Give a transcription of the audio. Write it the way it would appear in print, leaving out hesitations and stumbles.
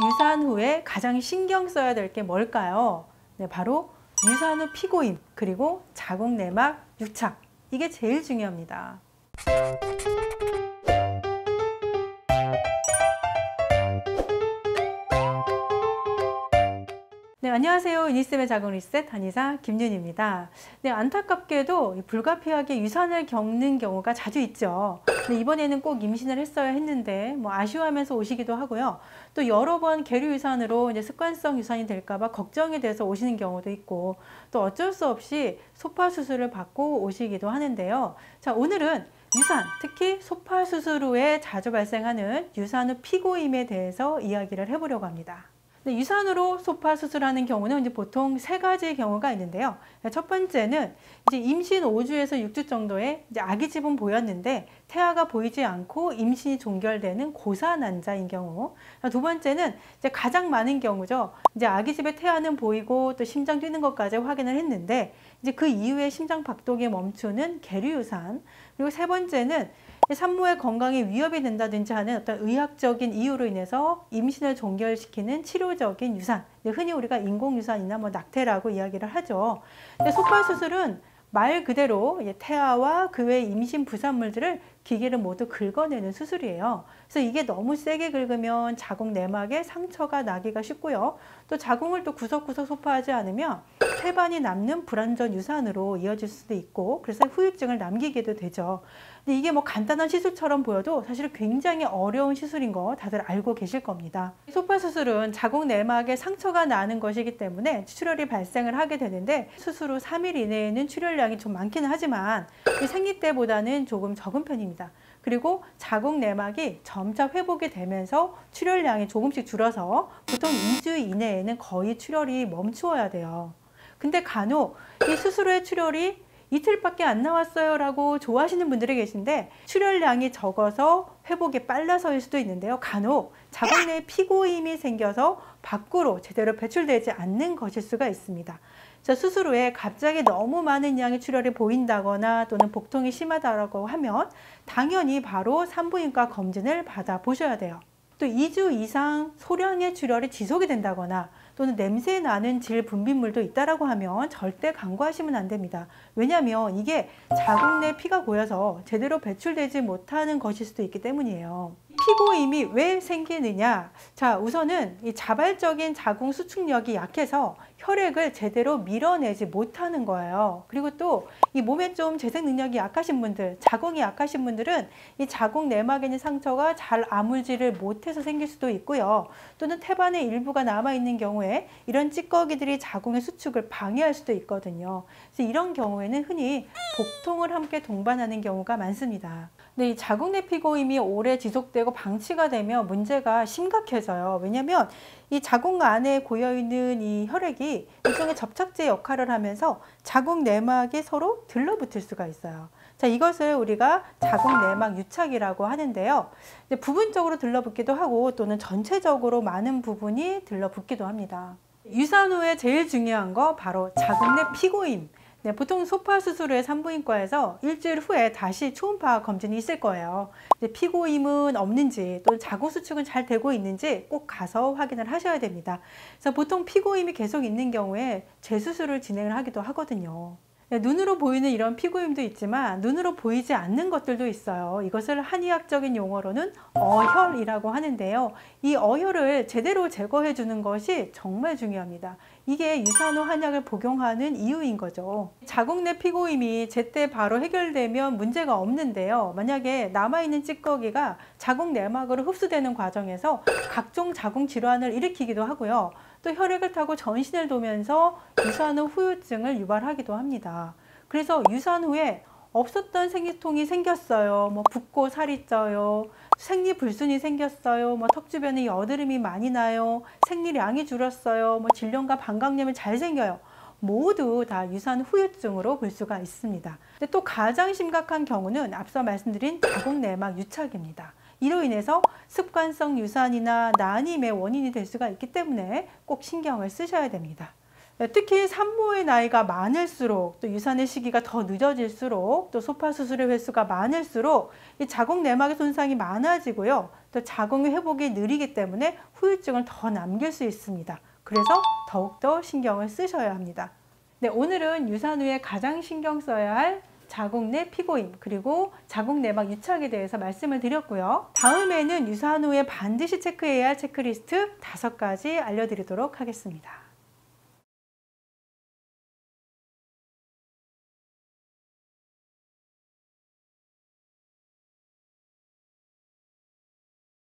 유산 후에 가장 신경 써야 될 게 뭘까요? 네, 바로 유산 후 피고임, 그리고 자궁 내막 유착. 이게 제일 중요합니다. 네, 안녕하세요. 유니쌤의 자궁 리셋 한의사 김윤입니다. 네, 안타깝게도 불가피하게 유산을 겪는 경우가 자주 있죠. 네, 이번에는 꼭 임신을 했어야 했는데 아쉬워하면서 오시기도 하고요. 또 여러 번 계류 유산으로 이제 습관성 유산이 될까봐 걱정이 돼서 오시는 경우도 있고, 또 어쩔 수 없이 소파 수술을 받고 오시기도 하는데요. 자, 오늘은 유산, 특히 소파 수술 후에 자주 발생하는 유산 후 피고임에 대해서 이야기를 해보려고 합니다. 네, 유산으로 소파 수술하는 경우는 이제 보통 세 가지 경우가 있는데요. 첫 번째는 이제 임신 5주에서 6주 정도에 이제 아기 집은 보였는데 태아가 보이지 않고 임신이 종결되는 고산난자인 경우. 두 번째는 이제 가장 많은 경우죠. 이제 아기 집의 태아는 보이고 또 심장 뛰는 것까지 확인을 했는데 이제 그 이후에 심장 박동이 멈추는 계류 유산. 그리고 세 번째는 산모의 건강에 위협이 된다든지 하는 어떤 의학적인 이유로 인해서 임신을 종결시키는 치료적인 유산, 흔히 우리가 인공유산이나 낙태라고 이야기를 하죠. 소파 수술은 말 그대로 태아와 그 외 임신 부산물들을 기계를 모두 긁어내는 수술이에요. 그래서 이게 너무 세게 긁으면 자궁 내막에 상처가 나기가 쉽고요. 또 자궁을 또 구석구석 소파하지 않으면 태반이 남는 불완전 유산으로 이어질 수도 있고, 그래서 후유증을 남기게도 되죠. 근데 이게 간단한 시술처럼 보여도 사실 굉장히 어려운 시술인 거 다들 알고 계실 겁니다. 소파 수술은 자궁 내막에 상처가 나는 것이기 때문에 출혈이 발생을 하게 되는데 수술 후 3일 이내에는 출혈량이 좀 많기는 하지만 생리 때보다는 조금 적은 편입니다. 그리고 자궁 내막이 점차 회복이 되면서 출혈량이 조금씩 줄어서 보통 2주 이내에는 거의 출혈이 멈추어야 돼요. 근데 간혹 이 수술 후에 출혈이 이틀밖에 안 나왔어요 라고 좋아하시는 분들이 계신데 출혈량이 적어서 회복이 빨라서일 수도 있는데요. 간혹 자궁 내에 피고임이 생겨서 밖으로 제대로 배출되지 않는 것일 수가 있습니다. 자, 수술 후에 갑자기 너무 많은 양의 출혈이 보인다거나 또는 복통이 심하다고 하면 당연히 바로 산부인과 검진을 받아 보셔야 돼요. 또 2주 이상 소량의 출혈이 지속이 된다거나 또는 냄새 나는 질 분비물도 있다라고 하면 절대 간과하시면 안 됩니다. 왜냐하면 이게 자궁 내 피가 고여서 제대로 배출되지 못하는 것일 수도 있기 때문이에요. 피고임이 왜 생기느냐? 자, 우선은 이 자발적인 자궁 수축력이 약해서 혈액을 제대로 밀어내지 못하는 거예요. 그리고 또 이 몸에 좀 재생 능력이 약하신 분들, 자궁이 약하신 분들은 이 자궁 내막에 있는 상처가 잘 아물지를 못해서 생길 수도 있고요. 또는 태반의 일부가 남아있는 경우에 이런 찌꺼기들이 자궁의 수축을 방해할 수도 있거든요. 그래서 이런 경우에는 흔히 복통을 함께 동반하는 경우가 많습니다. 근데 이 자궁 내 피고임이 오래 지속되고 방치가 되면 문제가 심각해져요. 왜냐하면 이 자궁 안에 고여있는 이 혈액이 일종의 접착제 역할을 하면서 자궁 내막이 서로 들러붙을 수가 있어요. 자, 이것을 우리가 자궁 내막 유착이라고 하는데요. 부분적으로 들러붙기도 하고 또는 전체적으로 많은 부분이 들러붙기도 합니다. 유산 후에 제일 중요한 거 바로 자궁 내 피고임. 네, 보통 소파 수술 후에 산부인과에서 일주일 후에 다시 초음파 검진이 있을 거예요. 피고임은 없는지 또는 자궁 수축은 잘 되고 있는지 꼭 가서 확인을 하셔야 됩니다. 그래서 보통 피고임이 계속 있는 경우에 재수술을 진행을 하기도 하거든요. 네, 눈으로 보이는 이런 피고임도 있지만 눈으로 보이지 않는 것들도 있어요. 이것을 한의학적인 용어로는 어혈이라고 하는데요. 이 어혈을 제대로 제거해 주는 것이 정말 중요합니다. 이게 유산 후 한약을 복용하는 이유인 거죠. 자궁 내 피고임이 제때 바로 해결되면 문제가 없는데요. 만약에 남아있는 찌꺼기가 자궁 내막으로 흡수되는 과정에서 각종 자궁 질환을 일으키기도 하고요. 또 혈액을 타고 전신을 도면서 유산 후 후유증을 유발하기도 합니다. 그래서 유산 후에 없었던 생리통이 생겼어요. 붓고 살이 쪄요. 생리불순이 생겼어요. 턱 주변에 여드름이 많이 나요. 생리량이 줄었어요. 질염과 방광염이 잘 생겨요. 모두 다 유산 후유증으로 볼 수가 있습니다. 근데 또 가장 심각한 경우는 앞서 말씀드린 자궁 내막 유착입니다. 이로 인해서 습관성 유산이나 난임의 원인이 될 수가 있기 때문에 꼭 신경을 쓰셔야 됩니다. 특히 산모의 나이가 많을수록 또 유산의 시기가 더 늦어질수록 또 소파 수술의 횟수가 많을수록 이 자궁 내막의 손상이 많아지고요. 또 자궁 회복이 느리기 때문에 후유증을 더 남길 수 있습니다. 그래서 더욱더 신경을 쓰셔야 합니다. 네, 오늘은 유산 후에 가장 신경 써야 할 자궁 내 피고임 그리고 자궁 내막 유착에 대해서 말씀을 드렸고요. 다음에는 유산 후에 반드시 체크해야 할 체크리스트 5가지 알려드리도록 하겠습니다.